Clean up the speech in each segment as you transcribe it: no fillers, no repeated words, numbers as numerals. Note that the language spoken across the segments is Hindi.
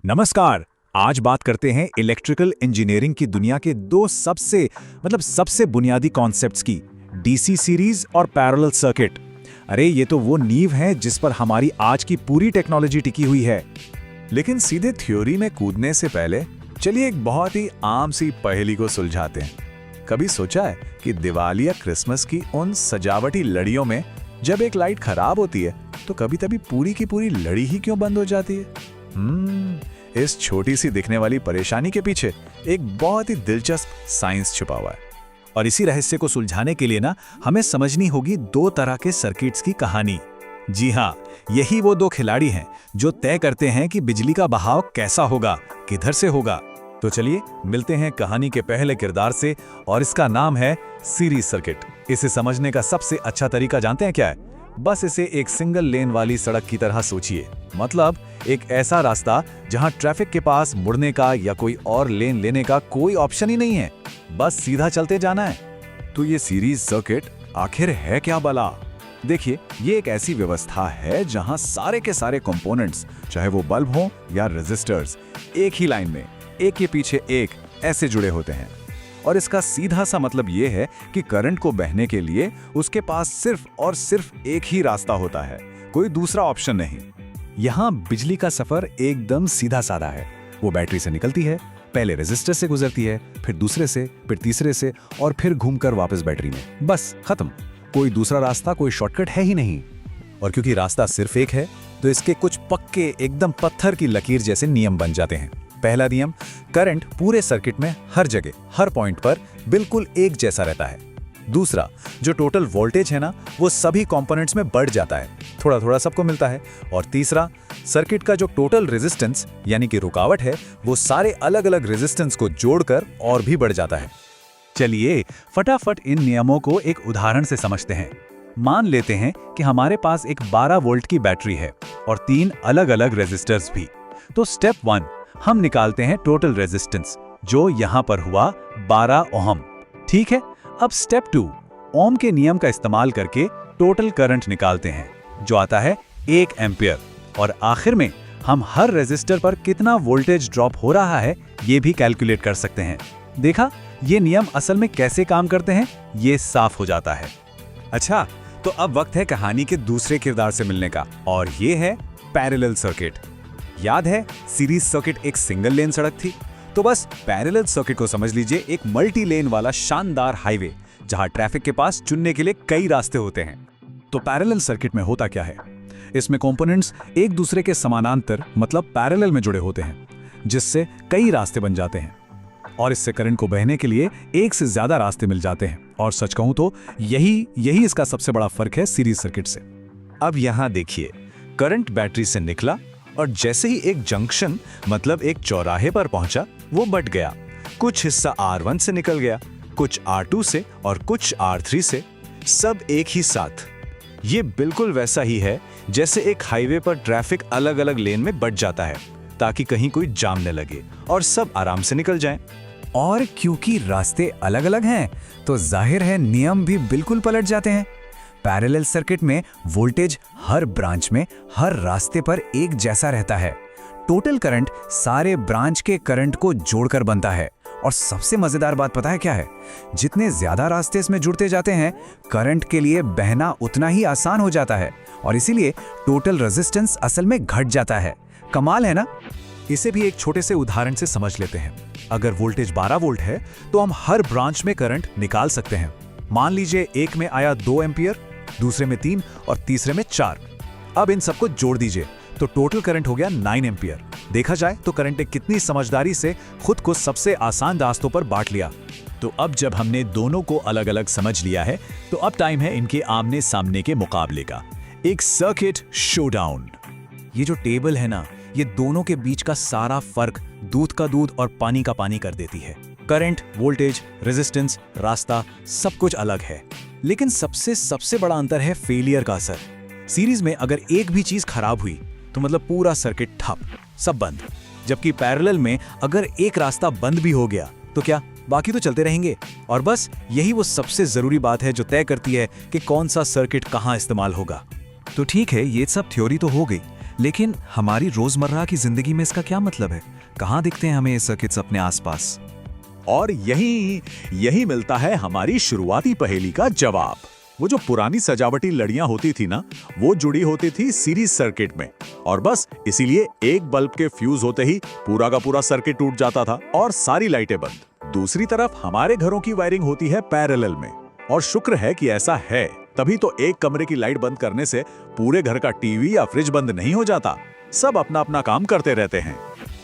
नमस्कार। आज बात करते हैं इलेक्ट्रिकल इंजीनियरिंग की दुनिया के दो सबसे बुनियादी कॉन्सेप्ट्स की, डीसी सीरीज और पैरेलल सर्किट। अरे ये तो वो नींव है जिस पर हमारी आज की पूरी टेक्नोलॉजी टिकी हुई है। लेकिन सीधे थ्योरी में कूदने से पहले चलिए एक बहुत ही आम सी पहेली को सुलझाते हैं। कभी सोचा है कि दिवाली या क्रिसमस की उन सजावटी लड़ियों में जब एक लाइट खराब होती है तो कभी कभी पूरी की पूरी लड़ी ही क्यों बंद हो जाती है? इस छोटी सी दिखने वाली परेशानी के पीछे एक बहुत ही दिलचस्प साइंस छुपा हुआ है। और इसी रहस्य को सुलझाने के लिए हमें समझनी होगी दो तरह के सर्किट्स की कहानी। जी हाँ, यही वो दो खिलाड़ी हैं जो तय करते हैं कि बिजली का बहाव कैसा होगा, किधर से होगा। तो चलिए मिलते हैं कहानी के पहले किरदार से, और इसका नाम है सीरीज सर्किट। इसे समझने का सबसे अच्छा तरीका जानते हैं क्या है? बस इसे एक सिंगल लेन वाली सड़क की तरह सोचिए। मतलब एक ऐसा रास्ता जहां ट्रैफिक के पास मुड़ने का या कोई और लेन लेने का कोई ऑप्शन ही नहीं है, बस सीधा चलते जाना है। तो ये सीरीज सर्किट आखिर है क्या भला? देखिए, ये एक ऐसी व्यवस्था है जहां सारे के सारे कंपोनेंट्स, चाहे वो बल्ब हो या रेजिस्टर्स, एक ही लाइन में एक के पीछे एक ऐसे जुड़े होते हैं। और इसका सीधा सा मतलब ये है कि करंट को बहने के लिए उसके पास सिर्फ और सिर्फ एक ही रास्ता होता है, कोई दूसरा ऑप्शन नहीं। यहाँ बिजली का सफर एकदम सीधा साधा है। वो बैटरी से निकलती है, पहले रेजिस्टर से गुजरती है, फिर दूसरे से, फिर तीसरे से, और फिर घूमकर वापस बैटरी में। बस खत्म। कोई दूसरा रास्ता, कोई शॉर्टकट है ही नहीं। और क्योंकि रास्ता सिर्फ एक है तो इसके कुछ पक्के एकदम पत्थर की लकीर जैसे नियम बन जाते हैं। पहला नियम, करंट पूरे सर्किट में हर जगह, हर पॉइंट पर बिल्कुल एक जैसा रहता है। दूसरा, जो टोटल वोल्टेज है वो सभी कंपोनेंट्स में बढ़ जाता है, थोड़ा थोड़ा सबको मिलता है। और तीसरा, सर्किट का जो टोटल रेजिस्टेंस यानी कि रुकावट है वो सारे अलग अलग रेजिस्टेंस को जोड़कर और भी बढ़ जाता है। चलिए फटाफट इन नियमों को एक उदाहरण से समझते हैं। मान लेते हैं कि हमारे पास एक 12 वोल्ट की बैटरी है और 3 अलग अलग रेजिस्टर्स भी। तो स्टेप 1, हम निकालते हैं टोटल रेजिस्टेंस, जो यहां पर हुआ 12 ओम। ठीक है। अब स्टेप 2, ओम के नियम का इस्तेमाल करके टोटल करंट निकालते हैं, जो आता है 1 एम्पियर। और आखिर में हम हर रेजिस्टर पर कितना वोल्टेज ड्रॉप हो रहा है ये भी कैलकुलेट कर सकते हैं। देखा, ये नियम असल में कैसे काम करते हैं, ये साफ हो जाता है। अच्छा, तो अब वक्त है कहानी के दूसरे किरदार से मिलने का, और ये है पैरेलल सर्किट। याद है सीरीज सर्किट एक सिंगल लेन सड़क थी? तो बस पैरेलल सर्किट को समझ लीजिए एक मल्टी लेन वाला शानदार हाईवे, जहां ट्रैफिक के पास चुनने के लिए कई रास्ते होते हैं। तो पैरेलल सर्किट में होता क्या है? इसमें कंपोनेंट्स एक दूसरे के समानांतर मतलब पैरेलल में जुड़े होते हैं, जिससे कई रास्ते बन जाते हैं। और इससे करंट को बहने के लिए एक से ज्यादा रास्ते मिल जाते हैं। और सच कहूं तो यही इसका सबसे बड़ा फर्क है सीरीज सर्किट से। अब यहां देखिए, करंट बैटरी से निकला और जैसे ही एक जंक्शन मतलब एक चौराहे पर पहुंचा, वो बट गया। कुछ हिस्सा R1 से निकल गया, कुछ R2 से और कुछ R3 से, सब एक ही साथ। ये बिल्कुल वैसा ही है जैसे एक हाईवे पर ट्रैफिक अलग अलग लेन में बट जाता है, ताकि कहीं कोई जाम न लगे और सब आराम से निकल जाएं। और क्योंकि रास्ते अलग अलग हैं तो जाहिर है नियम भी बिल्कुल पलट जाते हैं। पैरेलल सर्किट में वोल्टेज हर ब्रांच में, हर रास्ते पर एक जैसा रहता है। टोटल करंट सारे ब्रांच के करंट को जोड़कर बनता है। और सबसे मजेदार बात पता है क्या है? जितने ज्यादा रास्ते इसमें जुड़ते जाते हैं, करंट के लिए बहना उतना ही आसान हो जाता है, और इसीलिए टोटल रेजिस्टेंस असल में घट जाता है। कमाल है ना? इसे भी एक छोटे से उदाहरण से समझ लेते हैं। अगर वोल्टेज 12 वोल्ट है तो हम हर ब्रांच में करंट निकाल सकते हैं। मान लीजिए एक में आया 2 एम्पियर, दूसरे में 3 और तीसरे में 4। अब इन सबको जोड़ दीजिए तो टोटल करंट हो गया 9 एम्पियर। देखा जाए तो करंट ने कितनी समझदारी से खुद को सबसे आसान रास्तों पर बांट लिया। तो अब जब हमने दोनों को अलग अलग समझ लिया है तो अब टाइम है इनके आमने सामने के मुकाबले का, एक सर्किट शोडाउन। ये जो टेबल है ना, ये दोनों के बीच का सारा फर्क दूध का दूध और पानी का पानी कर देती है। करंट, वोल्टेज, रेजिस्टेंस, रास्ता सब कुछ अलग है, लेकिन सबसे बड़ा अंतर है फेलियर का असर। सीरीज में अगर एक भी चीज खराब हुई तो मतलब पूरा सर्किट ठप, सब बंद। जबकि पैरेलल में अगर एक रास्ता बंद भी हो गया तो क्या, बाकी तो चलते रहेंगे। और बस यही वो सबसे जरूरी बात है जो तय करती है कि कौन सा सर्किट कहां इस्तेमाल होगा। तो ठीक है, ये सब थ्योरी तो हो गई, लेकिन हमारी रोजमर्रा की जिंदगी में इसका क्या मतलब है? कहाँ दिखते हैं हमें ये सर्किट्स अपने आसपास? और यही मिलता है हमारी शुरुआती पहेली का जवाब। वो जो पुरानी सजावटी लड़ियां होती थी ना, वो जुड़ी होती थी सीरीज सर्किट में, और बस इसीलिए एक बल्ब के फ्यूज होते ही पूरा का पूरा सर्किट टूट जाता था और सारी लाइटें बंद। दूसरी तरफ हमारे घरों की वायरिंग होती है पैरेलल में, और शुक्र है कि ऐसा है, तभी तो एक कमरे की लाइट बंद करने से पूरे घर का टीवी या फ्रिज बंद नहीं हो जाता। सब अपना अपना काम करते रहते हैं।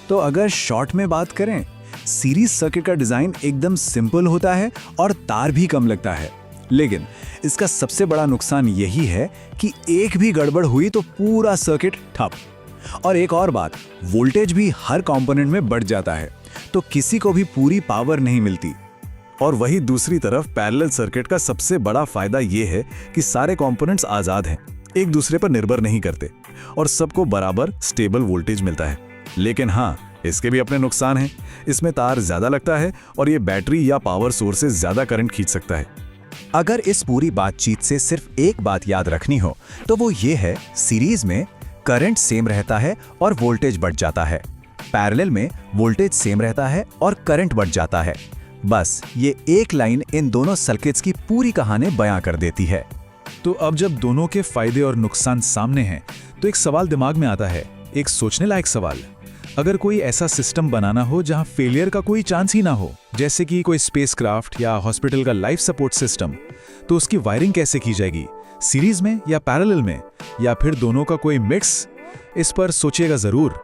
तो अगर शॉर्ट में बात करें, सीरीज सर्किट का डिजाइन एकदम सिंपल होता है और तार भी कम लगता है, लेकिन इसका सबसे बड़ा नुकसान यही है कि एक भी गड़बड़ हुई तो पूरा सर्किट ठप। और एक और बात, वोल्टेज भी हर कंपोनेंट में बढ़ जाता है, तो किसी को भी पूरी पावर नहीं मिलती। और वही दूसरी तरफ पैरेलल सर्किट का सबसे बड़ा फायदा यह है कि सारे कंपोनेंट्स आजाद हैं, एक दूसरे पर निर्भर नहीं करते और सबको बराबर स्टेबल वोल्टेज मिलता है। लेकिन हाँ, इसके भी अपने नुकसान हैं। इसमें तार ज्यादा लगता है और ये बैटरी या पावर सोर्स से ज्यादा करंट खींच सकता है। अगर इस पूरी बातचीत से सिर्फ एक बात याद रखनी हो तो वो ये है, सीरीज में करंट सेम रहता है और वोल्टेज बढ़ जाता है, पैरेलल में वोल्टेज सेम रहता है और करंट बढ़ जाता है। बस ये एक लाइन इन दोनों सर्किट्स की पूरी कहानी बयां कर देती है। तो अब जब दोनों के फायदे और नुकसान सामने हैं, तो एक सवाल दिमाग में आता है, एक सोचने लायक सवाल। अगर कोई ऐसा सिस्टम बनाना हो जहां फेलियर का कोई चांस ही ना हो, जैसे कि कोई स्पेसक्राफ्ट या हॉस्पिटल का लाइफ सपोर्ट सिस्टम, तो उसकी वायरिंग कैसे की जाएगी? सीरीज में या पैरेलल में, या फिर दोनों का कोई मिक्स? इस पर सोचिएगा जरूर।